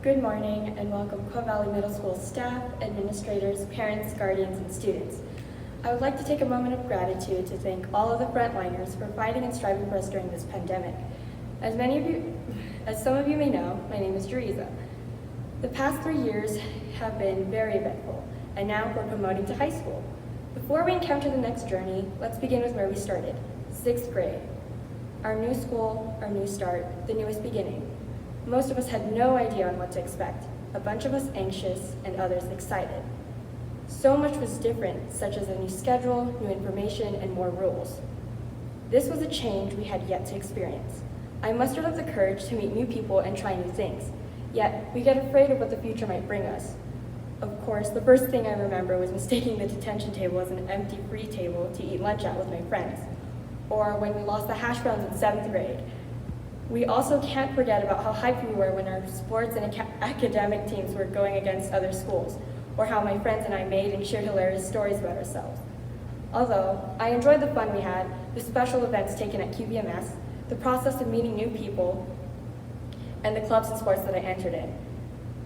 Good morning and welcome Quail Valley Middle School staff, administrators, parents, guardians, and students. I would like to take a moment of gratitude to thank all of the frontliners for fighting and striving for us during this pandemic. As some of you may know, my name is Teresa. The past 3 years have been very eventful, and now we're promoting to high school. Before we encounter the next journey, let's begin with where we started, 6th grade. Our new school, our new start, the newest beginning. Most of us had no idea on what to expect, a bunch of us anxious and others excited. So much was different, such as a new schedule, new information, and more rules. This was a change we had yet to experience. I mustered up the courage to meet new people and try new things, yet we get afraid of what the future might bring us. Of course, the first thing I remember was mistaking the detention table as an empty free table to eat lunch at with my friends, or when we lost the hash browns in 7th grade. We also can't forget about how hyped we were when our sports and academic teams were going against other schools, or how my friends and I made and shared hilarious stories about ourselves. Although I enjoyed the fun we had, the special events taken at QVMS, the process of meeting new people, and the clubs and sports that I entered in.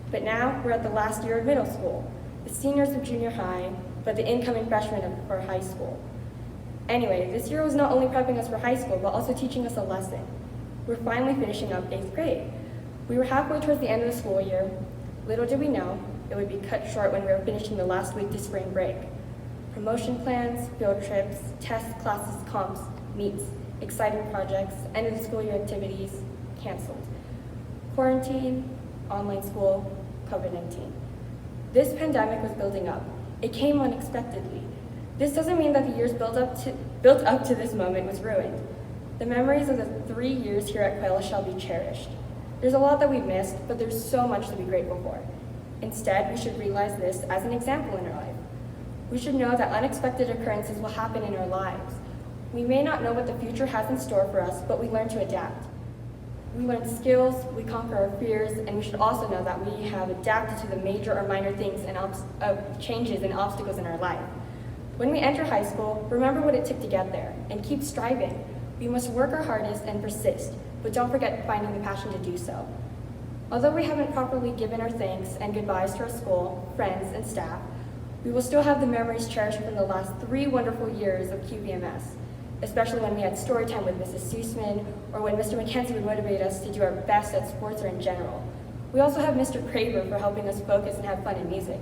But now we're at the last year of middle school, the seniors of junior high, but the incoming freshmen for high school. Anyway, this year was not only prepping us for high school, but also teaching us a lesson. We're finally finishing up 8th grade. We were halfway towards the end of the school year. Little did we know, it would be cut short when we were finishing the last week to spring break. Promotion plans, field trips, tests, classes, comps, meets, exciting projects, end of the school year activities, canceled. Quarantine, online school, COVID-19. This pandemic was building up. It came unexpectedly. This doesn't mean that the years built up to this moment was ruined. The memories of the 3 years here at Quail shall be cherished. There's a lot that we've missed, but there's so much to be grateful for. Instead, we should realize this as an example in our life. We should know that unexpected occurrences will happen in our lives. We may not know what the future has in store for us, but we learn to adapt. We learn skills, we conquer our fears, and we should also know that we have adapted to the major or minor things and changes and obstacles in our life. When we enter high school, remember what it took to get there, and keep striving. We must work our hardest and persist, but don't forget finding the passion to do so. Although we haven't properly given our thanks and goodbyes to our school, friends, and staff, we will still have the memories cherished from the last 3 wonderful years of QVMS, especially when we had story time with Mrs. Sussman, or when Mr. McKenzie would motivate us to do our best at sports or in general. We also have Mr. Craver for helping us focus and have fun in music,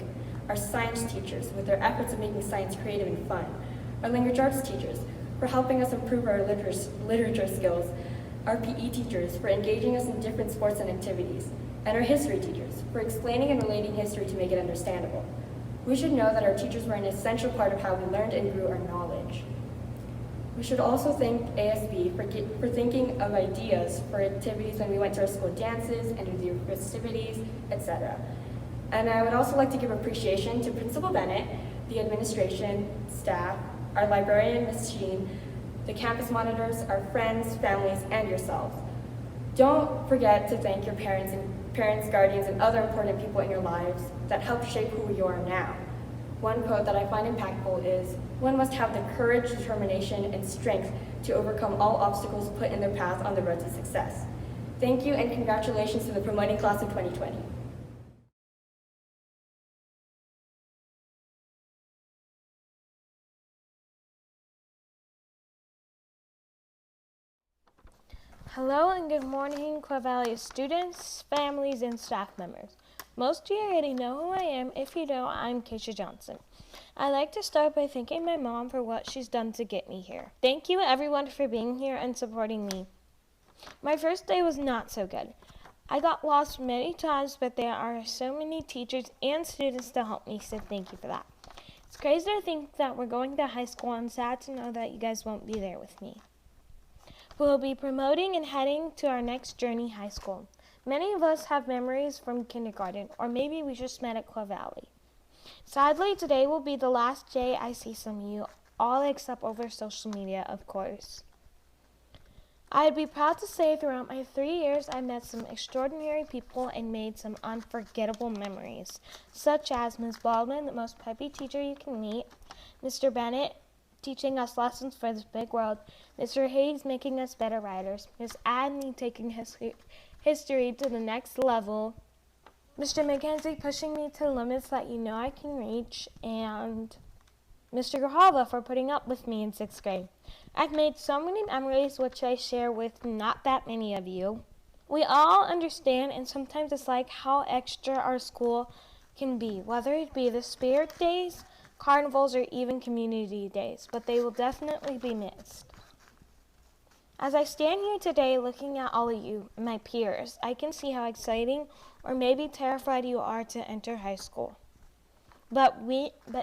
our science teachers with their efforts of making science creative and fun, our language arts teachers for helping us improve our literature skills, our PE teachers for engaging us in different sports and activities, and our history teachers for explaining and relating history to make it understandable. We should know that our teachers were an essential part of how we learned and grew our knowledge. We should also thank ASB for thinking of ideas for activities when we went to our school dances and to do festivities, etc. And I would also like to give appreciation to Principal Bennett, the administration, staff, our librarian, Ms. Sheen, the campus monitors, our friends, families, and yourselves. Don't forget to thank your parents, guardians, and other important people in your lives that help shape who you are now. One quote that I find impactful is, "One must have the courage, determination, and strength to overcome all obstacles put in their path on the road to success." Thank you and congratulations to the promoting class of 2020. Hello and good morning, Quail Valley students, families, and staff members. Most of you already know who I am. If you don't, I'm Keisha Johnson. I'd like to start by thanking my mom for what she's done to get me here. Thank you everyone for being here and supporting me. My first day was not so good. I got lost many times, but there are so many teachers and students to help me, so thank you for that. It's crazy to think that we're going to high school and sad to know that you guys won't be there with me. We'll be promoting and heading to our next journey, high school. Many of us have memories from kindergarten, or maybe we just met at Quail Valley. Sadly, today will be the last day I see some of you, all except over social media, of course. I'd be proud to say throughout my 3 years, I met some extraordinary people and made some unforgettable memories, such as Ms. Baldwin, the most peppy teacher you can meet, Mr. Bennett, teaching us lessons for this big world, Mr. Hayes making us better writers, Ms. Adney taking history to the next level, Mr. McKenzie pushing me to limits that you know I can reach, and Mr. Grijalva for putting up with me in 6th grade. I've made so many memories which I share with not that many of you. We all understand and sometimes dislike how extra our school can be, whether it be the spirit days, carnivals, or even community days, but they will definitely be missed. As I stand here today looking at all of you, my peers, I can see how exciting or maybe terrified you are to enter high school. But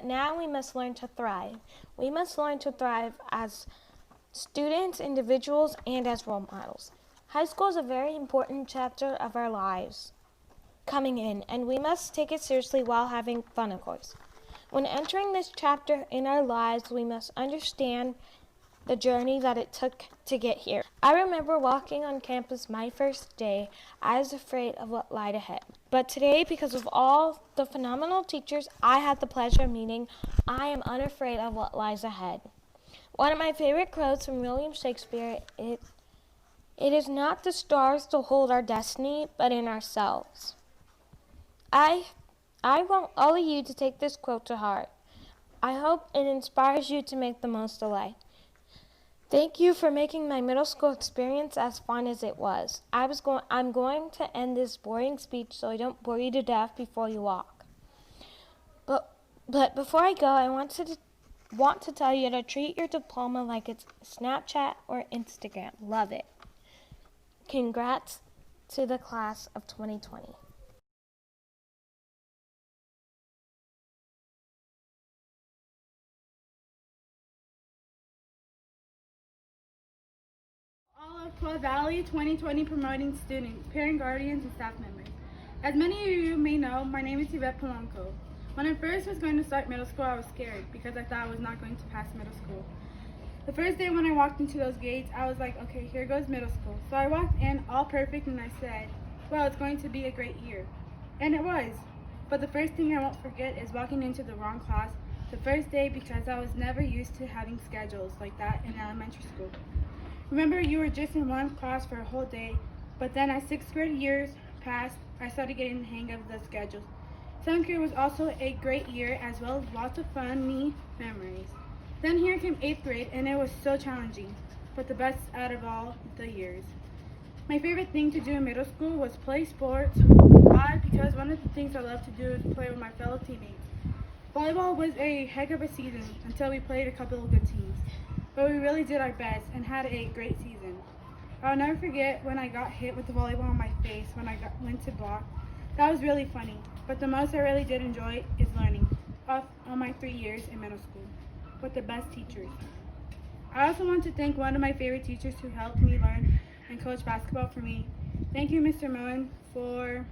now we must learn to thrive. We must learn to thrive as students, individuals, and as role models. High school is a very important chapter of our lives coming in, and we must take it seriously while having fun, of course. When entering this chapter in our lives, we must understand the journey that it took to get here. I remember walking on campus my first day. I was afraid of what lied ahead. But today, because of all the phenomenal teachers I had the pleasure of meeting, I am unafraid of what lies ahead. One of my favorite quotes from William Shakespeare is, "It is not the stars to hold our destiny, but in ourselves." I want all of you to take this quote to heart. I hope it inspires you to make the most of life. Thank you for making my middle school experience as fun as it was. I'm going to end this boring speech so I don't bore you to death before you walk. But before I go, I want to tell you to treat your diploma like it's Snapchat or Instagram. Love it. Congrats to the class of 2020. All of Quad Valley 2020 promoting students, parent guardians, and staff members. As many of you may know, my name is Yvette Polanco. When I first was going to start middle school, I was scared because I thought I was not going to pass middle school. The first day when I walked into those gates, I was like, okay, here goes middle school. So I walked in all perfect and I said, well, it's going to be a great year. And it was. But the first thing I won't forget is walking into the wrong class the first day because I was never used to having schedules like that in elementary school. Remember, you were just in one class for a whole day, but then as 6th grade years passed, I started getting the hang of the schedules. 7th grade was also a great year, as well as lots of funny memories. Then here came 8th grade, and it was so challenging, but the best out of all the years. My favorite thing to do in middle school was play sports. Why? Because one of the things I love to do is play with my fellow teammates. Volleyball was a heck of a season until we played a couple of good teams. But we really did our best and had a great season. I'll never forget when I got hit with the volleyball on my face when I went to block. That was really funny, but the most I really did enjoy is learning all my 3 years in middle school with the best teachers. I also want to thank one of my favorite teachers who helped me learn and coach basketball for me. Thank you, Mr. Moen, for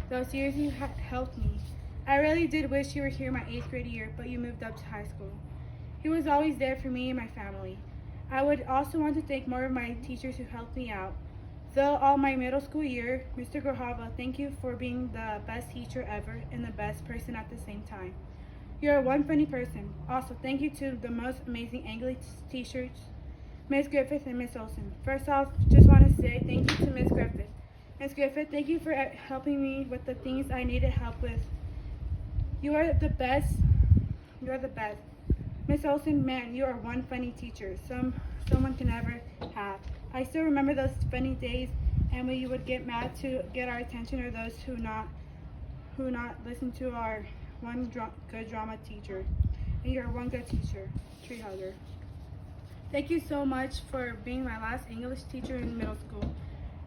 those years you helped me. I really did wish you were here my 8th grade year, but you moved up to high school. He was always there for me and my family. I would also want to thank more of my teachers who helped me out. Though all my middle school year, Mr. Grijalva, thank you for being the best teacher ever and the best person at the same time. You're one funny person. Also, thank you to the most amazing English teachers, Ms. Griffith and Ms. Olson. First off, just want to say thank you to Ms. Griffith. Ms. Griffith, thank you for helping me with the things I needed help with. You are the best. You are the best. Miss Olson, man, you are one funny teacher someone can ever have. I still remember those funny days, and when you would get mad to get our attention, or those who not listen to our one good drama teacher. And you're one good teacher, tree hugger. Thank you so much for being my last English teacher in middle school.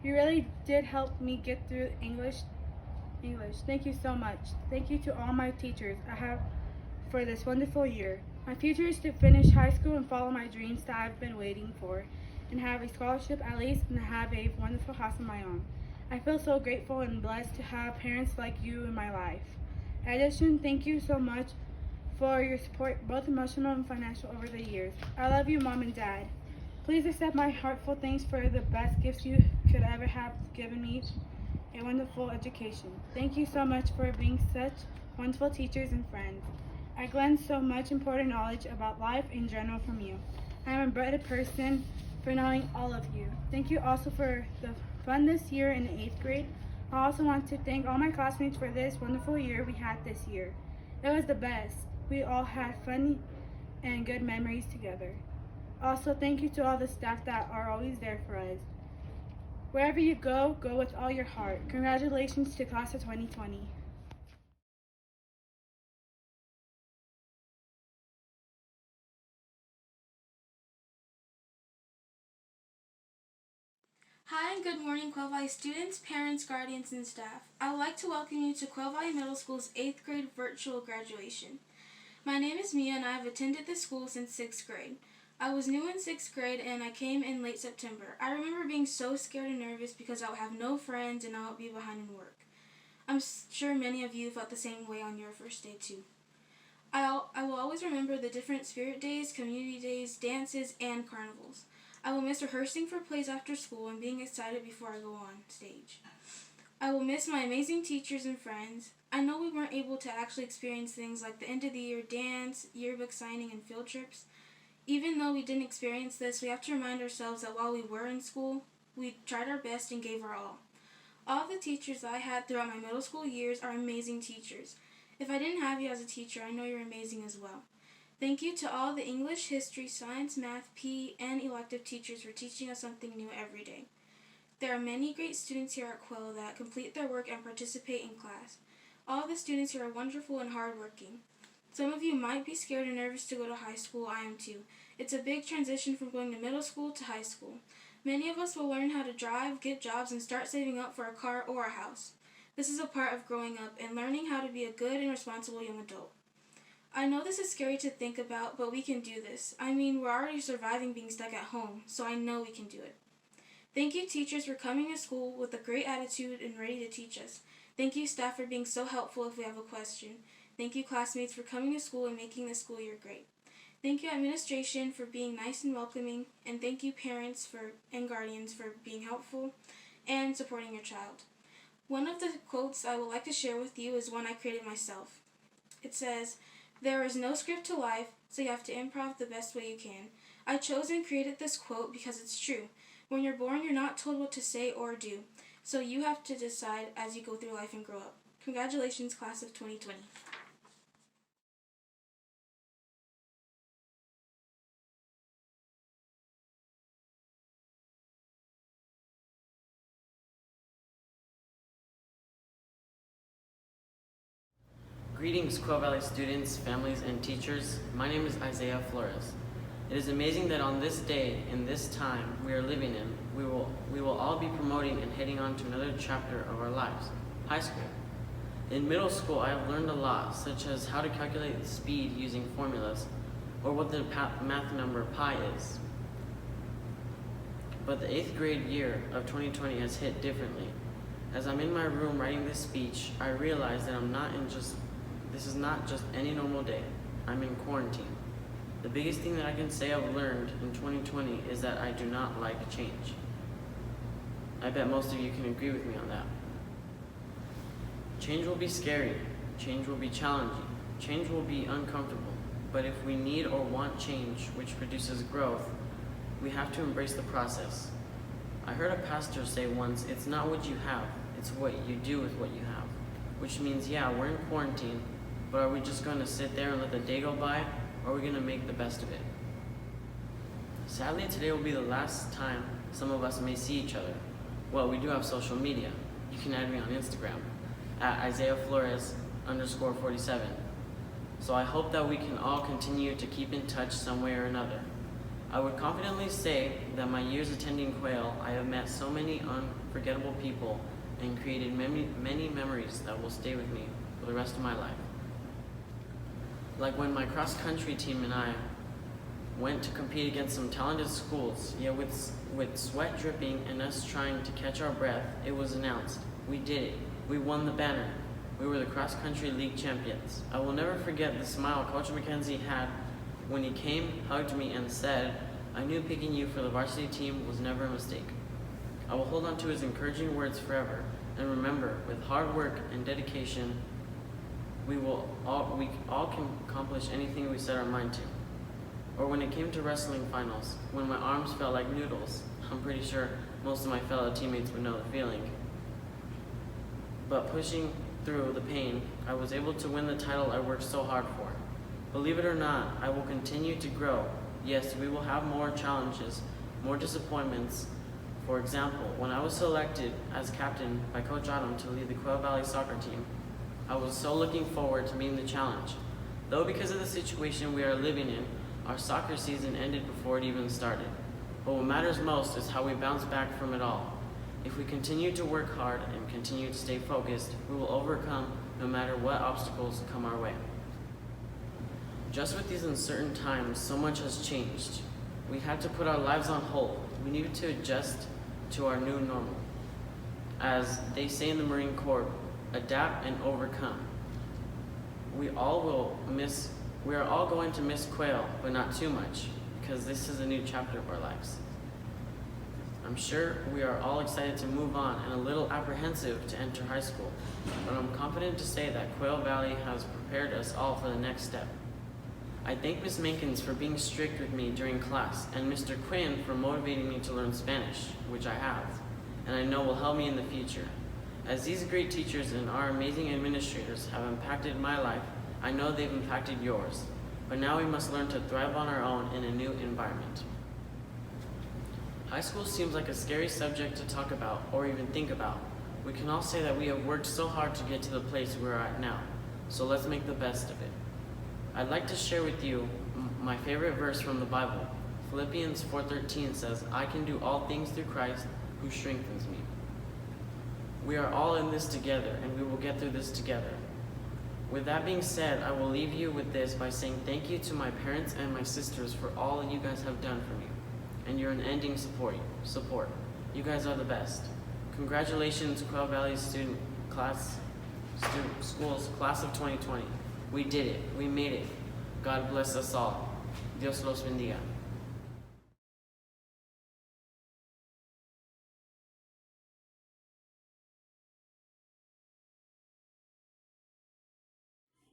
You really did help me get through English. Thank you so much. Thank you to all my teachers I have for this wonderful year. My future is to finish high school and follow my dreams that I've been waiting for, and have a scholarship at least, and have a wonderful house of my own. I feel so grateful and blessed to have parents like you in my life. In addition, thank you so much for your support, both emotional and financial, over the years. I love you, Mom and Dad. Please accept my heartfelt thanks for the best gifts you could ever have given me, a wonderful education. Thank you so much for being such wonderful teachers and friends. I gleaned so much important knowledge about life in general from you. I am a better person for knowing all of you. Thank you also for the fun this year in the 8th grade. I also want to thank all my classmates for this wonderful year we had this year. It was the best. We all had fun and good memories together. Also, thank you to all the staff that are always there for us. Wherever you go, go with all your heart. Congratulations to class of 2020. Hi and good morning, Quail Valley students, parents, guardians, and staff. I would like to welcome you to Quail Valley Middle School's 8th grade virtual graduation. My name is Mia and I have attended this school since 6th grade. I was new in 6th grade and I came in late September. I remember being so scared and nervous because I would have no friends and I would be behind in work. I'm sure many of you felt the same way on your first day too. I will always remember the different spirit days, community days, dances, and carnivals. I will miss rehearsing for plays after school and being excited before I go on stage. I will miss my amazing teachers and friends. I know we weren't able to actually experience things like the end of the year dance, yearbook signing, and field trips. Even though we didn't experience this, we have to remind ourselves that while we were in school, we tried our best and gave our all. All the teachers I had throughout my middle school years are amazing teachers. If I didn't have you as a teacher, I know you're amazing as well. Thank you to all the English, history, science, math, PE, and elective teachers for teaching us something new every day. There are many great students here at Quill that complete their work and participate in class. All the students here are wonderful and hardworking. Some of you might be scared and nervous to go to high school. I am too. It's a big transition from going to middle school to high school. Many of us will learn how to drive, get jobs, and start saving up for a car or a house. This is a part of growing up and learning how to be a good and responsible young adult. I know this is scary to think about, but we can do this. I mean, we're already surviving being stuck at home, so I know we can do it. Thank you, teachers, for coming to school with a great attitude and ready to teach us. Thank you, staff, for being so helpful if we have a question. Thank you, classmates, for coming to school and making this school year great. Thank you, administration, for being nice and welcoming, and thank you, parents and guardians, for being helpful and supporting your child. One of the quotes I would like to share with you is one I created myself. It says, "There is no script to life, so you have to improv the best way you can." I chose and created this quote because it's true. When you're born, you're not told what to say or do, so you have to decide as you go through life and grow up. Congratulations, class of 2020. Greetings, Quail Valley students, families, and teachers. My name is Isaiah Flores. It is amazing that on this day, in this time we are living in, we will all be promoting and heading on to another chapter of our lives, high school. In middle school, I have learned a lot, such as how to calculate speed using formulas, or what the math number pi is. But the 8th grade year of 2020 has hit differently. As I'm in my room writing this speech, I realize that this is not just any normal day. I'm in quarantine. The biggest thing that I can say I've learned in 2020 is that I do not like change. I bet most of you can agree with me on that. Change will be scary. Change will be challenging. Change will be uncomfortable. But if we need or want change, which produces growth, we have to embrace the process. I heard a pastor say once, it's not what you have, it's what you do with what you have. Which means, yeah, we're in quarantine, but are we just going to sit there and let the day go by, or are we going to make the best of it? Sadly, today will be the last time some of us may see each other. Well, we do have social media. You can add me on Instagram at IsaiahFlores_47. So I hope that we can all continue to keep in touch some way or another. I would confidently say that my years attending Quail, I have met so many unforgettable people and created many memories that will stay with me for the rest of my life. Like when my cross-country team and I went to compete against some talented schools, yet with sweat dripping and us trying to catch our breath, it was announced. We did it. We won the banner. We were the cross-country league champions. I will never forget the smile Coach McKenzie had when he came, hugged me, and said, "I knew picking you for the varsity team was never a mistake." I will hold on to his encouraging words forever, and remember, with hard work and dedication, we all can accomplish anything we set our mind to. Or when it came to wrestling finals, when my arms felt like noodles, I'm pretty sure most of my fellow teammates would know the feeling. but pushing through the pain, I was able to win the title I worked so hard for. Believe it or not, I will continue to grow. Yes, we will have more challenges, more disappointments. For example, when I was selected as captain by Coach Autumn to lead the Quail Valley soccer team, I was so looking forward to meeting the challenge. Though because of the situation we are living in, our soccer season ended before it even started. But what matters most is how we bounce back from it all. If we continue to work hard and continue to stay focused, we will overcome no matter what obstacles come our way. Just with these uncertain times, so much has changed. We had to put our lives on hold. We needed to adjust to our new normal. As they say in the Marine Corps, adapt and overcome. We are all going to miss Quail, but not too much, because this is a new chapter of our lives. I'm sure we are all excited to move on and a little apprehensive to enter high school, but I'm confident to say that Quail Valley has prepared us all for the next step. I thank Ms. Mankins for being strict with me during class, and Mr. Quinn for motivating me to learn Spanish, which I have, and I know will help me in the future. As these great teachers and our amazing administrators have impacted my life, I know they've impacted yours, but now we must learn to thrive on our own in a new environment. High school seems like a scary subject to talk about or even think about. We can all say that we have worked so hard to get to the place we're at now, so let's make the best of it. I'd like to share with you my favorite verse from the Bible. Philippians 4:13 says, "I can do all things through Christ who strengthens me." We are all in this together, and we will get through this together. With that being said, I will leave you with this by saying thank you to my parents and my sisters for all you guys have done for me, and your unending support. You guys are the best. Congratulations, Quail Valley Schools Class of 2020. We did it. We made it. God bless us all. Dios los bendiga.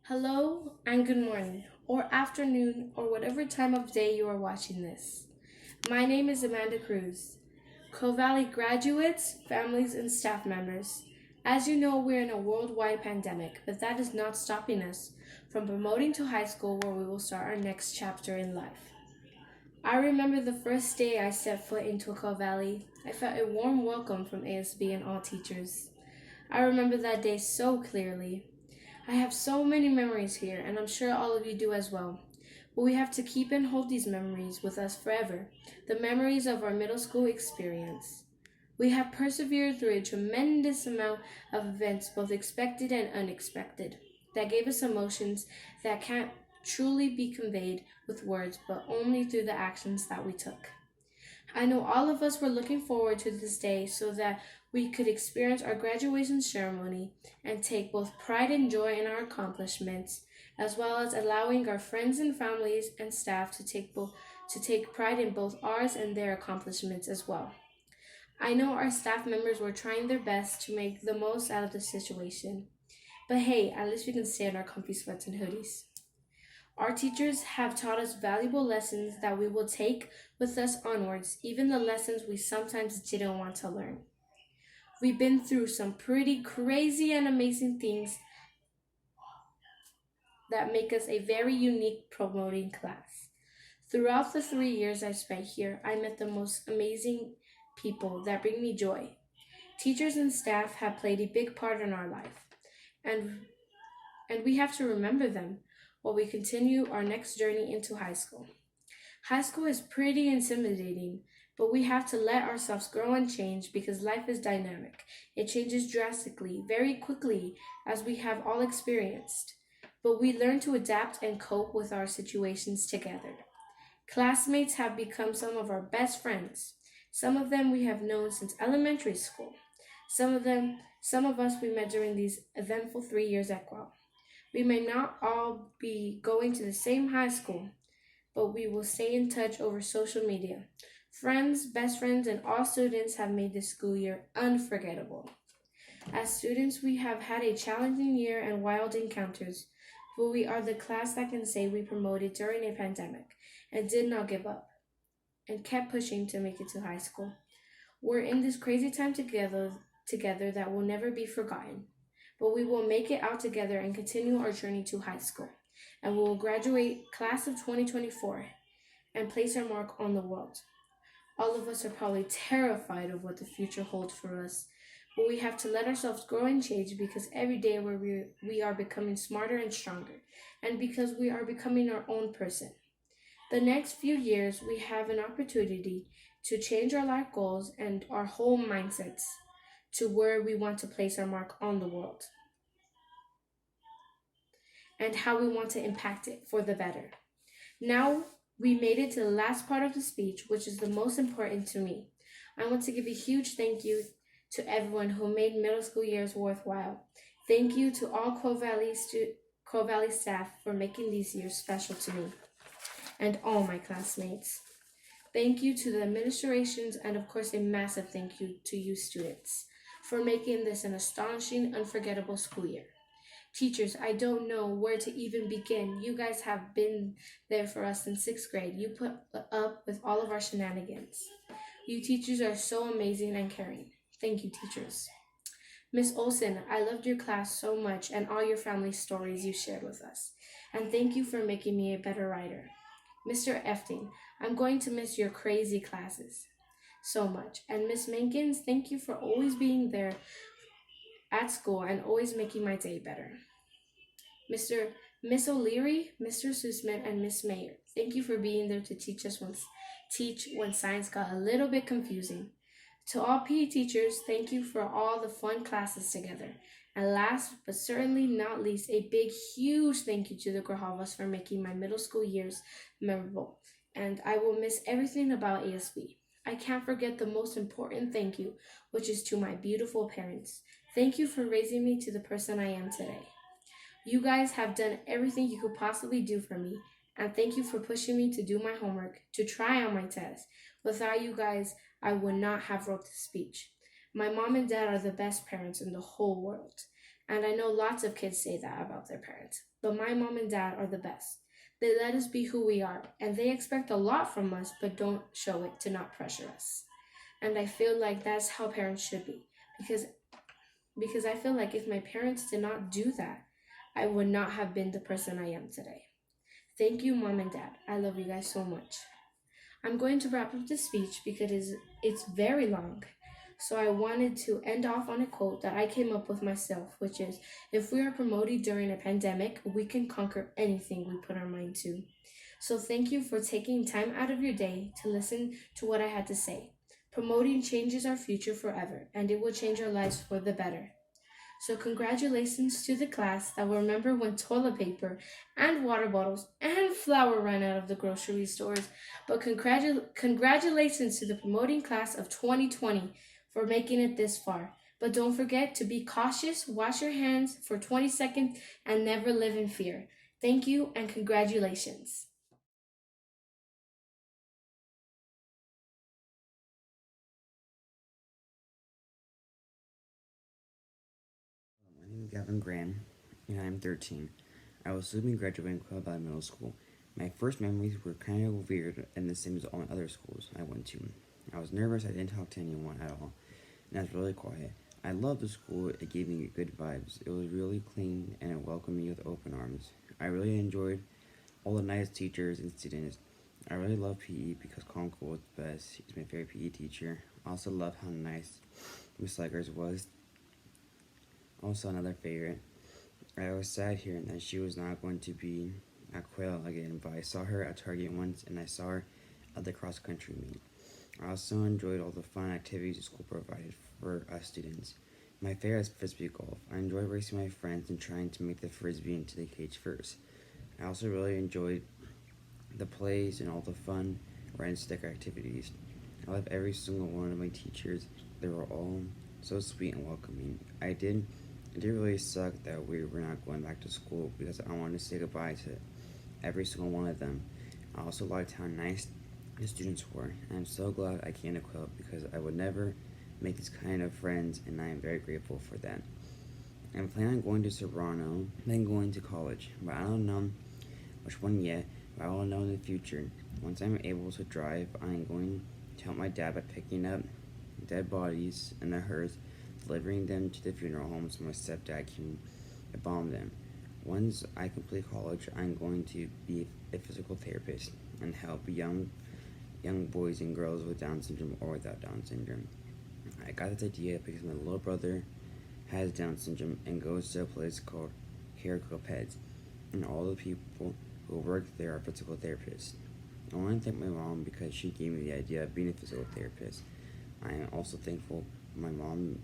Hello and good morning, or afternoon, or whatever time of day you are watching this. My name is Amanda Cruz. Quail Valley graduates, families, and staff members. As you know, we're in a worldwide pandemic, but that is not stopping us from promoting to high school where we will start our next chapter in life. I remember the first day I set foot into Quail Valley. I felt a warm welcome from ASB and all teachers. I remember that day so clearly. I have so many memories here, and I'm sure all of you do as well. But we have to keep and hold these memories with us forever, the memories of our middle school experience. We have persevered through a tremendous amount of events, both expected and unexpected, that gave us emotions that can't truly be conveyed with words, but only through the actions that we took. I know all of us were looking forward to this day so that we could experience our graduation ceremony and take both pride and joy in our accomplishments, as well as allowing our friends and families and staff to take pride in both ours and their accomplishments as well. I know our staff members were trying their best to make the most out of the situation, but hey, at least we can stay in our comfy sweats and hoodies. Our teachers have taught us valuable lessons that we will take with us onwards, even the lessons we sometimes didn't want to learn. We've been through some pretty crazy and amazing things that make us a very unique promoting class. Throughout the 3 years I spent here, I met the most amazing people that bring me joy. Teachers and staff have played a big part in our life, and we have to remember them while we continue our next journey into high school. High school is pretty intimidating, but we have to let ourselves grow and change because life is dynamic. It changes drastically, very quickly, as we have all experienced. But we learn to adapt and cope with our situations together. Classmates have become some of our best friends. Some of them we have known since elementary school. Some of us we met during these eventful 3 years at Quail. We may not all be going to the same high school, but we will stay in touch over social media. Friends, best friends, and all students have made this school year unforgettable. As students, we have had a challenging year and wild encounters, but we are the class that can say we promoted during a pandemic and did not give up and kept pushing to make it to high school. We're in this crazy time together that will never be forgotten. but we will make it out together and continue our journey to high school. And we will graduate class of 2024 and place our mark on the world. All of us are probably terrified of what the future holds for us, but we have to let ourselves grow and change because every day we are becoming smarter and stronger, and because we are becoming our own person. The next few years, we have an opportunity to change our life goals and our whole mindsets to where we want to place our mark on the world and how we want to impact it for the better. Now we made it to the last part of the speech, which is the most important to me. I want to give a huge thank you to everyone who made middle school years worthwhile. Thank you to all Quail Valley staff for making these years special to me and all my classmates. Thank you to the administrations and of course a massive thank you to you students for making this an astonishing, unforgettable school year. Teachers, I don't know where to even begin. You guys have been there for us in 6th grade. You put up with all of our shenanigans. You teachers are so amazing and caring. Thank you, teachers. Miss Olson, I loved your class so much and all your family stories you shared with us. And thank you for making me a better writer. Mr. Efting, I'm going to miss your crazy classes so much. And Miss Menkins, thank you for always being there at school and always making my day better. Miss O'Leary, Mr. Sussman, and Miss Mayer, thank you for being there to teach when science got a little bit confusing. To all PE teachers, thank you for all the fun classes together. And last but certainly not least, a big, huge thank you to the Grijalvas for making my middle school years memorable. And I will miss everything about ASB. I can't forget the most important thank you, which is to my beautiful parents. Thank you for raising me to the person I am today. You guys have done everything you could possibly do for me, and thank you for pushing me to do my homework, to try on my test. Without you guys, I would not have wrote this speech. My mom and dad are the best parents in the whole world, and I know lots of kids say that about their parents, but my mom and dad are the best. They let us be who we are, and they expect a lot from us, but don't show it to not pressure us. And I feel like that's how parents should be, because I feel like if my parents did not do that, I would not have been the person I am today. Thank you, Mom and Dad. I love you guys so much. I'm going to wrap up this speech because it's very long. So I wanted to end off on a quote that I came up with myself, which is, if we are promoted during a pandemic, we can conquer anything we put our mind to. So thank you for taking time out of your day to listen to what I had to say. Promoting changes our future forever, and it will change our lives for the better. So congratulations to the class that will remember when toilet paper and water bottles and flour ran out of the grocery stores. But congratulations to the promoting class of 2020 for making it this far. But don't forget to be cautious, wash your hands for 20 seconds, and never live in fear. Thank you and congratulations. My name is Gavin Graham, and I'm 13. I will soon be graduating Quail Valley Middle School. My first memories were kind of weird and the same as all my other schools I went to. I was nervous, I didn't talk to anyone at all, and I was really quiet. I loved the school, it gave me good vibes. It was really clean and it welcomed me with open arms. I really enjoyed all the nice teachers and students. I really love PE because Conco was the best. He's my favorite PE teacher. I also love how nice Miss Leggers was. Also another favorite. I was sad hearing that she was not going to be at Quail again, but I saw her at Target once and I saw her at the cross country meet. I also enjoyed all the fun activities the school provided for us students. My favorite is frisbee golf. I enjoy racing my friends and trying to make the frisbee into the cage first. I also really enjoyed the plays and all the fun ride and stick activities. I love every single one of my teachers. They were all so sweet and welcoming. It did really suck that we were not going back to school because I wanted to say goodbye to every single one of them. I also liked how nice the students were, and I'm so glad I came to Quail because I would never make these kind of friends, and I am very grateful for that. I'm planning on going to Serrano, then going to college, but I don't know which one yet, but I will know in the future. Once I'm able to drive, I am going to help my dad by picking up dead bodies in the hearse delivering them to the funeral home so my stepdad can embalm them. Once I complete college, I'm going to be a physical therapist and help young boys and girls with Down syndrome or without Down syndrome. I got this idea because my little brother has Down syndrome and goes to a place called Peds, and all the people who work there are physical therapists. I want to thank my mom because she gave me the idea of being a physical therapist. I am also thankful for my mom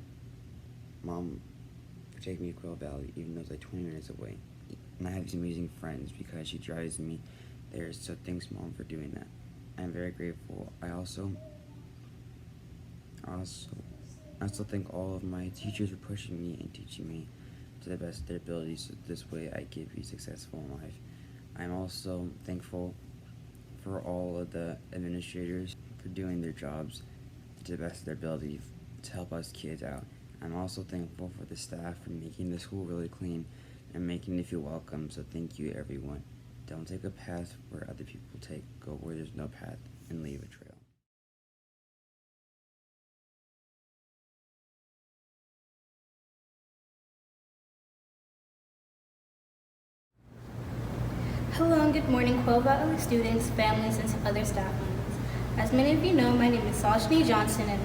for taking me to Quail Valley, even though it's like 20 minutes away. And I have these amazing friends because she drives me there, so thanks, Mom, for doing that. I'm very grateful. I also thank all of my teachers for pushing me and teaching me to the best of their abilities, so this way I can be successful in life. I'm also thankful for all of the administrators for doing their jobs to the best of their ability to help us kids out. I'm also thankful for the staff for making the school really clean and making me feel welcome, so thank you, everyone. Don't take a path where other people take. Go where there's no path and leave a trail. Hello and good morning, Quail Valley students, families, and other staff members. As many of you know, my name is Sajni Johnson,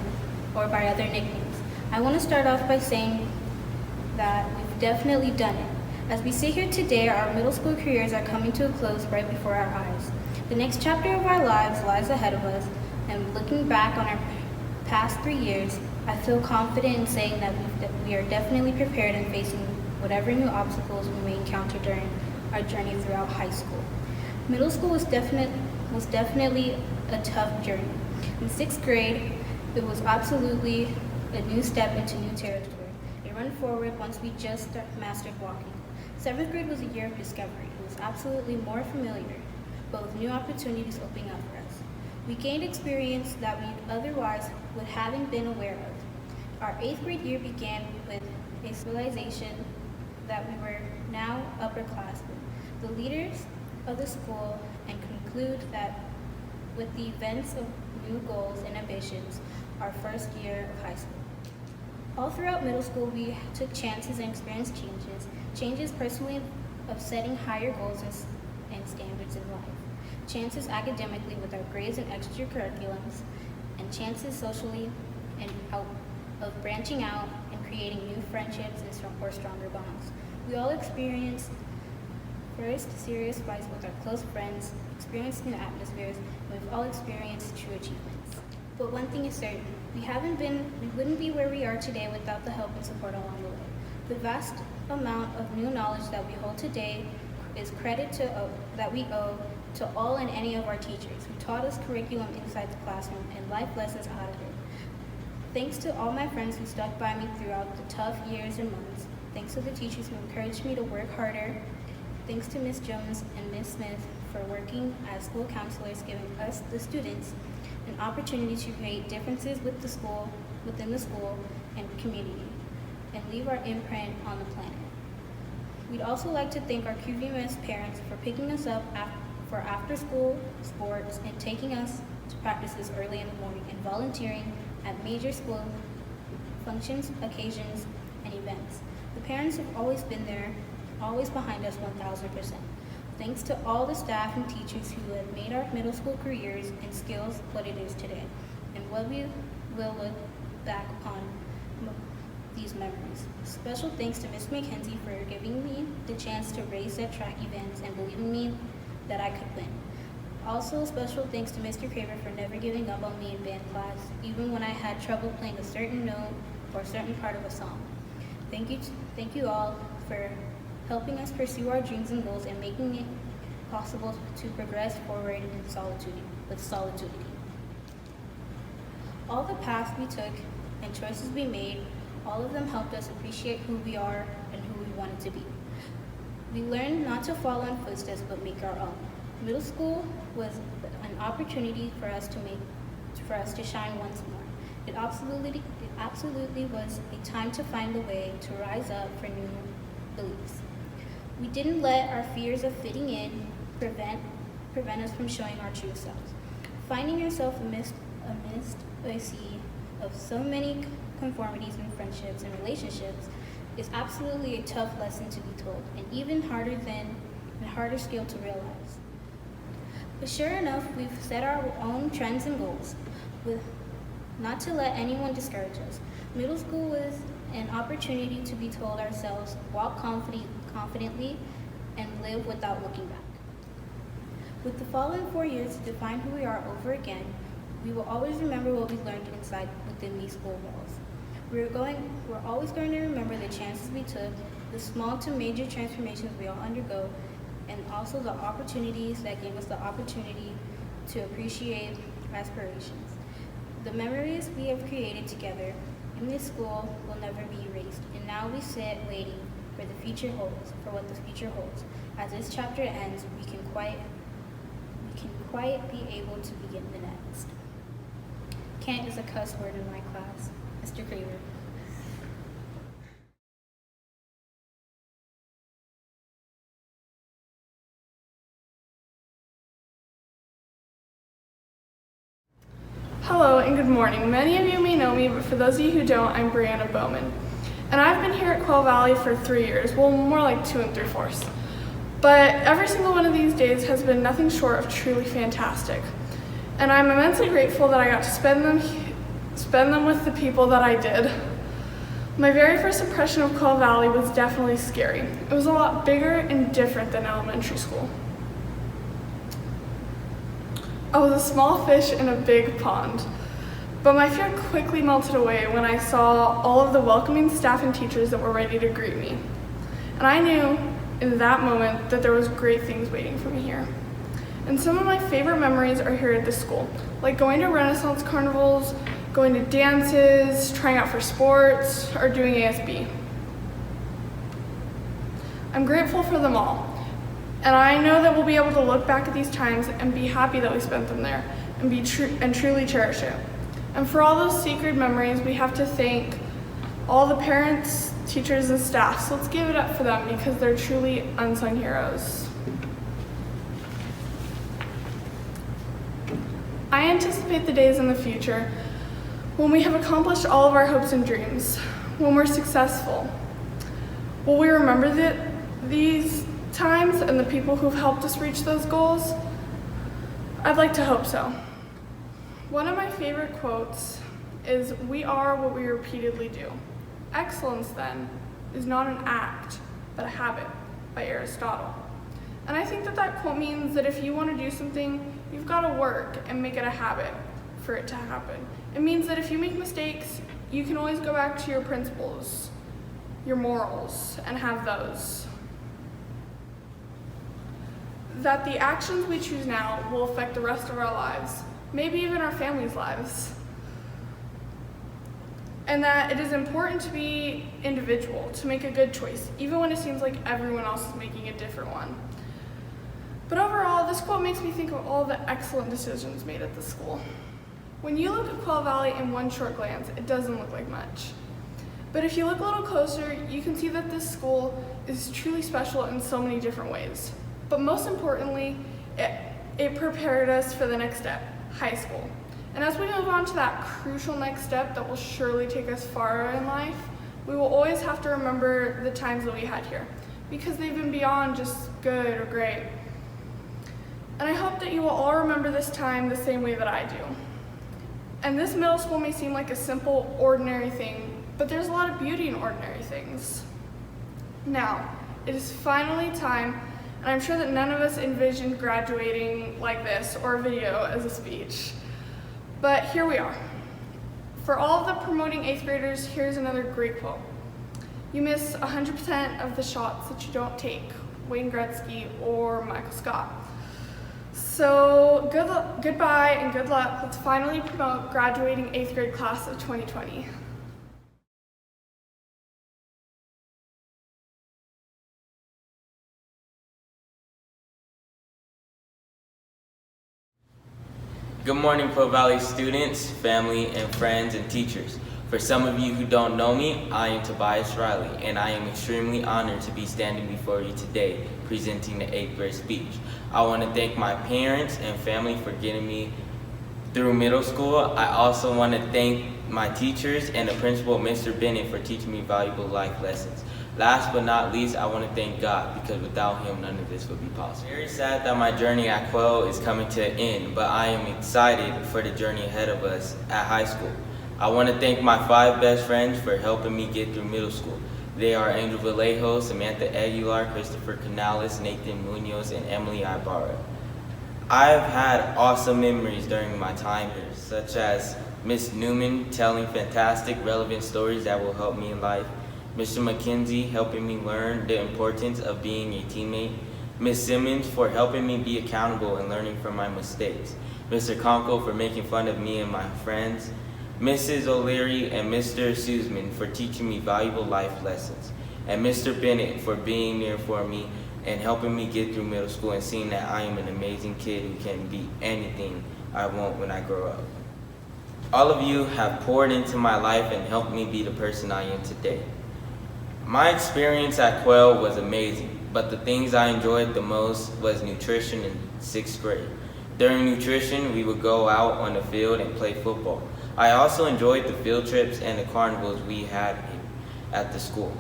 or by other nicknames. I want to start off by saying that we've definitely done it. As we sit here today, our middle school careers are coming to a close right before our eyes. The next chapter of our lives lies ahead of us, and looking back on our past 3 years, I feel confident in saying that we are definitely prepared in facing whatever new obstacles we may encounter during our journey throughout high school. Middle school was definitely a tough journey. In 6th grade, it was absolutely a new step into new territory, a run forward once we just mastered walking. 7th grade was a year of discovery. It was absolutely more familiar, but with new opportunities opening up for us. We gained experience that we otherwise would haven't been aware of. Our 8th grade year began with a realization that we were now upperclassmen, the leaders of the school, and conclude that with the events of new goals and ambitions, our first year of high school. All throughout middle school, we took chances and experienced changes personally of setting higher goals and standards in life, chances academically with our grades and extracurriculums, and chances socially and of branching out and creating new friendships and stronger bonds. We all experienced first serious fights with our close friends, experienced new atmospheres, and we've all experienced true achievements. But one thing is certain, we wouldn't be where we are today without the help and support along the way. The vast amount of new knowledge that we hold today is credit that we owe to all and any of our teachers who taught us curriculum inside the classroom and life lessons out of it. Thanks to all my friends who stuck by me throughout the tough years and months. Thanks to the teachers who encouraged me to work harder. Thanks to Ms. Jones and Ms. Smith for working as school counselors, giving us, the students, an opportunity to create differences within the school and community, and leave our imprint on the planet. We'd also like to thank our QVMS parents for picking us up for after-school sports and taking us to practices early in the morning and volunteering at major school functions, occasions, and events. The parents have always been there, always behind us 1,000%. Thanks to all the staff and teachers who have made our middle school careers and skills what it is today, and what we will look back upon these memories. Special thanks to Ms. McKenzie for giving me the chance to race at track events and believing me that I could win. Also, special thanks to Mr. Craver for never giving up on me in band class, even when I had trouble playing a certain note or a certain part of a song. Thank you all for helping us pursue our dreams and goals and making it possible to progress forward with solitude. All the paths we took and choices we made, all of them helped us appreciate who we are and who we wanted to be. We learned not to follow in footsteps but make our own. Middle school was an opportunity for us to shine once more. It absolutely was a time to find a way to rise up for new beliefs. We didn't let our fears of fitting in prevent us from showing our true selves. Finding yourself amidst a sea of so many conformities in friendships and relationships is absolutely a tough lesson to be told, and even harder skill to realize. But sure enough, we've set our own trends and goals, with not to let anyone discourage us. Middle school was an opportunity to be told ourselves, walk confidently, and live without looking back. With the following 4 years to define who we are over again, we will always remember what we learned inside within these school walls. We're always going to remember the chances we took, the small to major transformations we all undergo, and also the opportunities that gave us the opportunity to appreciate aspirations. The memories we have created together in this school will never be erased, and now we sit waiting for what the future holds. As this chapter ends, we can quite be able to begin the next. Can't is a cuss word in my class. Mr. Craver. Hello and good morning. Many of you may know me, but for those of you who don't, I'm Brianna Bowman. And I've been here at Quail Valley for 3 years, well, more like 2 3/4. But every single one of these days has been nothing short of truly fantastic. And I'm immensely grateful that I got to spend them with the people that I did. My very first impression of Quail Valley was definitely scary. It was a lot bigger and different than elementary school. I was a small fish in a big pond, but my fear quickly melted away when I saw all of the welcoming staff and teachers that were ready to greet me. And I knew in that moment that there was great things waiting for me here. And some of my favorite memories are here at this school, like going to Renaissance carnivals, going to dances, trying out for sports, or doing ASB. I'm grateful for them all. And I know that we'll be able to look back at these times and be happy that we spent them there and truly cherish it. And for all those sacred memories, we have to thank all the parents, teachers, and staff. So let's give it up for them because they're truly unsung heroes. I anticipate the days in the future when we have accomplished all of our hopes and dreams, when we're successful. Will we remember these times and the people who've helped us reach those goals? I'd like to hope so. One of my favorite quotes is, "We are what we repeatedly do." Excellence, then, is not an act, but a habit, by Aristotle. And I think that quote means that if you want to do something, you've got to work and make it a habit for it to happen. It means that if you make mistakes, you can always go back to your principles, your morals, and have those. That the actions we choose now will affect the rest of our lives, maybe even our families' lives. And that it is important to be individual, to make a good choice, even when it seems like everyone else is making a different one. But overall, this quote makes me think of all the excellent decisions made at the school. When you look at Quail Valley in one short glance, it doesn't look like much. But if you look a little closer, you can see that this school is truly special in so many different ways. But most importantly, it prepared us for the next step, high school. And as we move on to that crucial next step that will surely take us far in life, we will always have to remember the times that we had here, because they've been beyond just good or great. And I hope that you will all remember this time the same way that I do. And this middle school may seem like a simple, ordinary thing, but there's a lot of beauty in ordinary things. Now, it is finally time, and I'm sure that none of us envisioned graduating like this or a video as a speech. But here we are. For all of the promoting 8th graders, here's another great quote. You miss 100% of the shots that you don't take, Wayne Gretzky or Michael Scott. So goodbye and good luck. Let's finally promote graduating 8th grade class of 2020. Good morning, Quail Valley students, family, and friends and teachers. For some of you who don't know me, I am Tobias Riley, and I am extremely honored to be standing before you today, presenting the 8th grade speech. I want to thank my parents and family for getting me through middle school. I also want to thank my teachers, and the principal, Mr. Bennett, for teaching me valuable life lessons. Last but not least, I want to thank God, because without Him, none of this would be possible. Very sad that my journey at Quell is coming to an end, but I am excited for the journey ahead of us at high school. I want to thank my 5 best friends for helping me get through middle school. They are Angel Vallejo, Samantha Aguilar, Christopher Canales, Nathan Munoz, and Emily Ibarra. I've had awesome memories during my time here, such as Miss Newman telling fantastic, relevant stories that will help me in life, Mr. McKenzie helping me learn the importance of being a teammate, Miss Simmons for helping me be accountable and learning from my mistakes, Mr. Conko for making fun of me and my friends, Mrs. O'Leary and Mr. Sussman for teaching me valuable life lessons, and Mr. Bennett for being there for me and helping me get through middle school and seeing that I am an amazing kid who can be anything I want when I grow up. All of you have poured into my life and helped me be the person I am today. My experience at Quell was amazing, but the things I enjoyed the most was nutrition in 6th grade. During nutrition, we would go out on the field and play football. I also enjoyed the field trips and the carnivals we had at the school.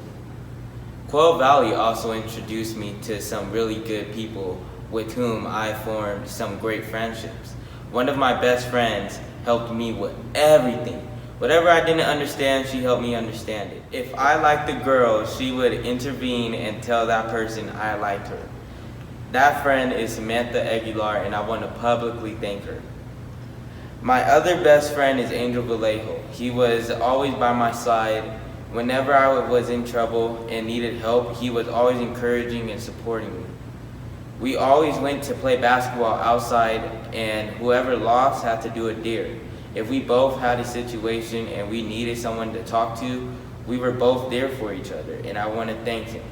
Quell Valley also introduced me to some really good people with whom I formed some great friendships. One of my best friends helped me with everything. Whatever I didn't understand, she helped me understand it. If I liked a girl, she would intervene and tell that person I liked her. That friend is Samantha Aguilar, and I want to publicly thank her. My other best friend is Angel Vallejo. He was always by my side. Whenever I was in trouble and needed help, he was always encouraging and supporting me. We always went to play basketball outside, and whoever lost had to do a dare. If we both had a situation and we needed someone to talk to, we were both there for each other, and I want to thank him.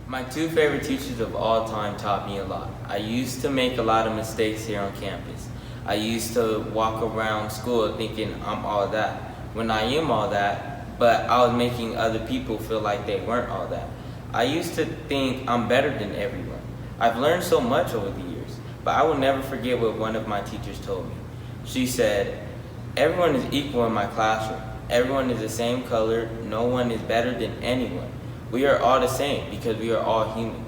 My 2 favorite teachers of all time taught me a lot. I used to make a lot of mistakes here on campus. I used to walk around school thinking I'm all that, when I am all that, but I was making other people feel like they weren't all that. I used to think I'm better than everyone. I've learned so much over the years, but I will never forget what one of my teachers told me. She said, "Everyone is equal in my classroom. Everyone is the same color. No one is better than anyone. We are all the same because we are all human.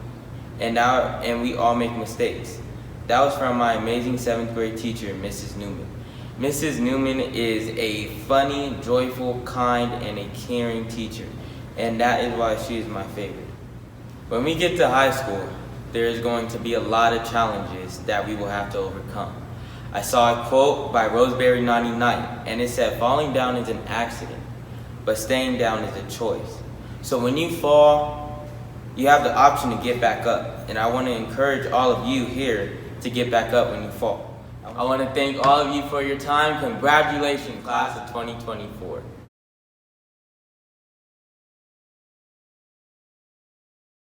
And we all make mistakes." That was from my amazing 7th grade teacher, Mrs. Newman. Mrs. Newman is a funny, joyful, kind, and a caring teacher, and that is why she is my favorite. When we get to high school, there is going to be a lot of challenges that we will have to overcome. I saw a quote by Roseberry 99, and it said, "Falling down is an accident, but staying down is a choice." So when you fall, you have the option to get back up, and I want to encourage all of you here to get back up when you fall. I want to thank all of you for your time. Congratulations, class of 2024.